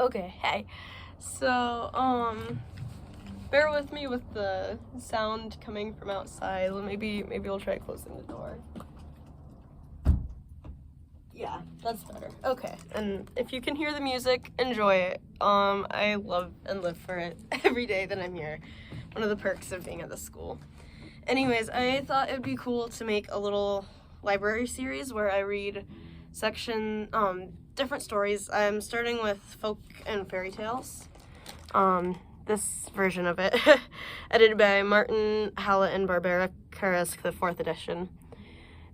Okay, hey. So, bear with me with the sound coming from outside. Maybe we'll try closing the door. Yeah, that's better. Okay, and if you can hear the music, enjoy it. I love and live for it every day that I'm here. One of the perks of being at the school. Anyways, I thought it'd be cool to make a little library series where I read different stories. I'm starting with folk and fairy tales. This version of it, edited by Martin Hallett and Barbara Karask, the 4th edition,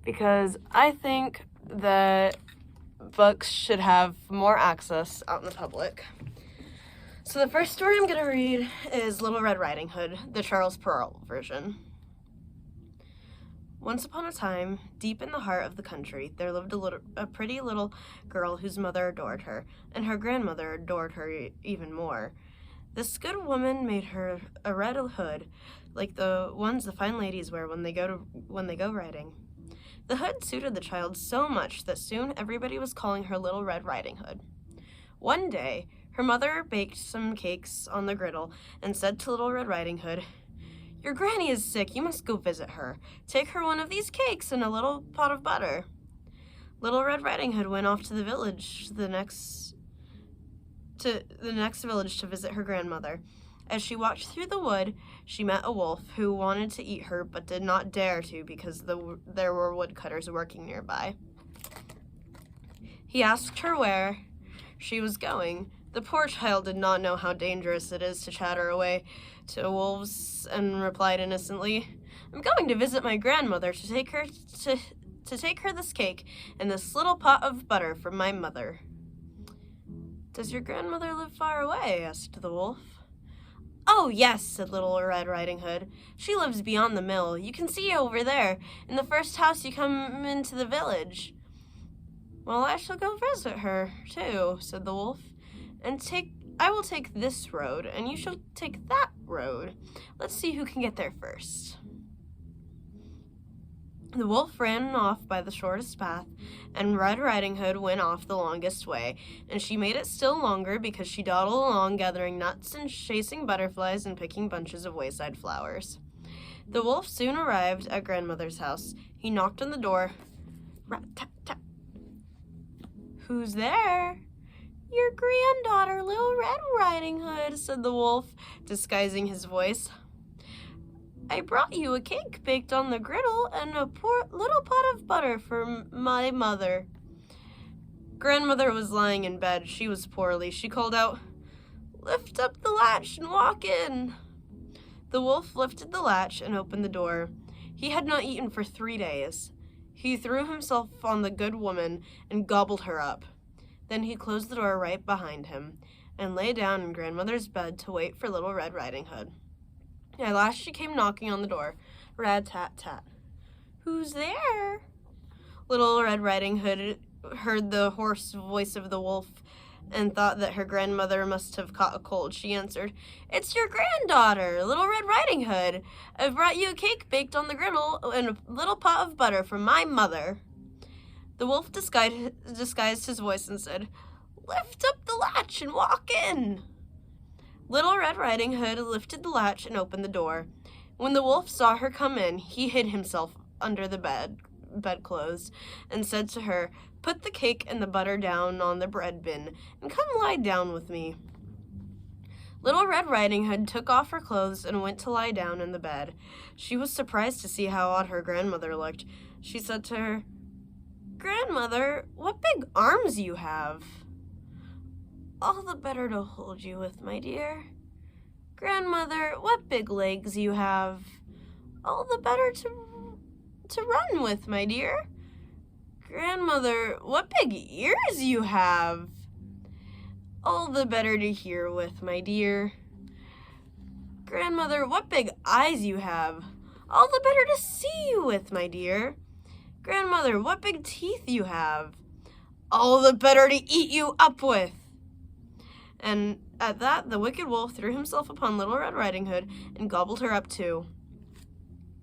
because I think that books should have more access out in the public. So the first story I'm going to read is Little Red Riding Hood, the Charles Perrault version. Once upon a time, deep in the heart of the country, there lived a pretty little girl whose mother adored her, and her grandmother adored her even more. This good woman made her a red hood, like the ones the fine ladies wear when they go riding. The hood suited the child so much that soon everybody was calling her Little Red Riding Hood. One day, her mother baked some cakes on the griddle and said to Little Red Riding Hood, "Your granny is sick, you must go visit her. Take her one of these cakes and a little pot of butter." Little Red Riding Hood went off to the village, the next village to visit her grandmother. As she walked through the wood, she met a wolf who wanted to eat her but did not dare to because there were woodcutters working nearby. He asked her where she was going. The poor child did not know how dangerous it is to chatter away to wolves and replied innocently, "I'm going to visit my grandmother to take her this cake and this little pot of butter from my mother." "Does your grandmother live far away?" asked the wolf. "Oh, yes," said Little Red Riding Hood. "She lives beyond the mill. You can see over there, in the first house you come into the village." "Well, I shall go visit her, too," said the wolf, I will take this road, and you shall take that road. Let's see who can get there first." The wolf ran off by the shortest path, and Red Riding Hood went off the longest way, and she made it still longer because she dawdled along gathering nuts and chasing butterflies and picking bunches of wayside flowers. The wolf soon arrived at grandmother's house. He knocked on the door. Rat-tat-tat. "Who's there?" "Your granddaughter, Little Red Riding Hood," said the wolf, disguising his voice. "I brought you a cake baked on the griddle and a little pot of butter for my mother." Grandmother was lying in bed. She was poorly. She called out, "Lift up the latch and walk in." The wolf lifted the latch and opened the door. He had not eaten for 3 days. He threw himself on the good woman and gobbled her up. Then he closed the door right behind him and lay down in grandmother's bed to wait for Little Red Riding Hood. At last she came knocking on the door. Rat-tat-tat. "Who's there?" Little Red Riding Hood heard the hoarse voice of the wolf and thought that her grandmother must have caught a cold. She answered, "It's your granddaughter, Little Red Riding Hood. I've brought you a cake baked on the griddle and a little pot of butter from my mother." The wolf disguised his voice and said, "Lift up the latch and walk in." Little Red Riding Hood lifted the latch and opened the door. When the wolf saw her come in, he hid himself under the bedclothes and said to her, "Put the cake and the butter down on the bread bin and come lie down with me." Little Red Riding Hood took off her clothes and went to lie down in the bed. She was surprised to see how odd her grandmother looked. She said to her, "Grandmother, what big arms you have." "All the better to hold you with, my dear." "Grandmother, what big legs you have." "All the better to run with, my dear." "Grandmother, what big ears you have." "All the better to hear with, my dear." "Grandmother, what big eyes you have." "All the better to see you with, my dear." "Grandmother, what big teeth you have." "All the better to eat you up with." And at that, the wicked wolf threw himself upon Little Red Riding Hood and gobbled her up too.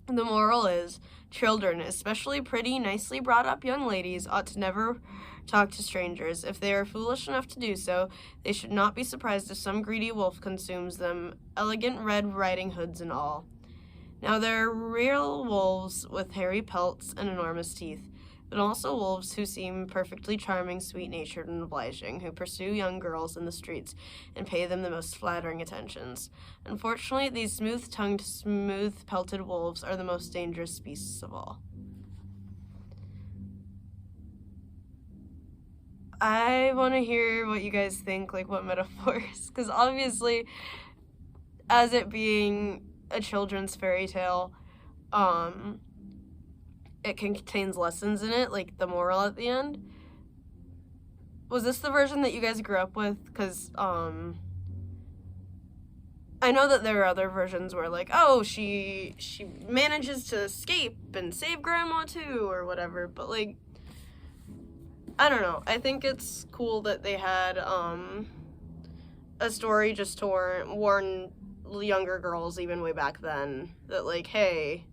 The moral is, children, especially pretty, nicely brought up young ladies, ought to never talk to strangers. If they are foolish enough to do so, they should not be surprised if some greedy wolf consumes them, elegant Red Riding Hoods and all. Now there are real wolves with hairy pelts and enormous teeth, but also wolves who seem perfectly charming, sweet-natured, and obliging, who pursue young girls in the streets and pay them the most flattering attentions. Unfortunately, these smooth-tongued, smooth-pelted wolves are the most dangerous beasts of all. I want to hear what you guys think, like what metaphors, because obviously, as it being a children's fairy tale, it contains lessons in it, like the moral at the end. Was this the version that you guys grew up with? Because, I know that there are other versions where, like, oh, she manages to escape and save Grandma too, or whatever, but, like, I don't know. I think it's cool that they had, a story just to warn younger girls, even way back then, that, like, hey,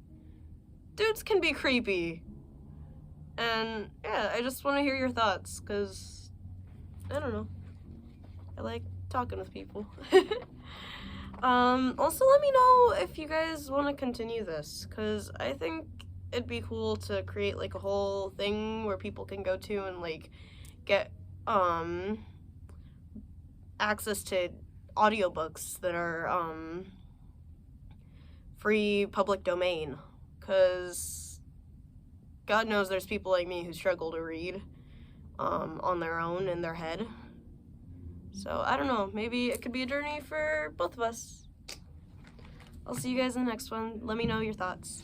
dudes can be creepy. And yeah, I just want to hear your thoughts, because I don't know, I like talking with people. Also let me know if you guys want to continue this, because I think it'd be cool to create like a whole thing where people can go to and like get access to audiobooks that are free public domain, because God knows there's people like me who struggle to read on their own in their head. So I don't know, maybe it could be a journey for both of us. I'll see you guys in the next one. Let me know your thoughts.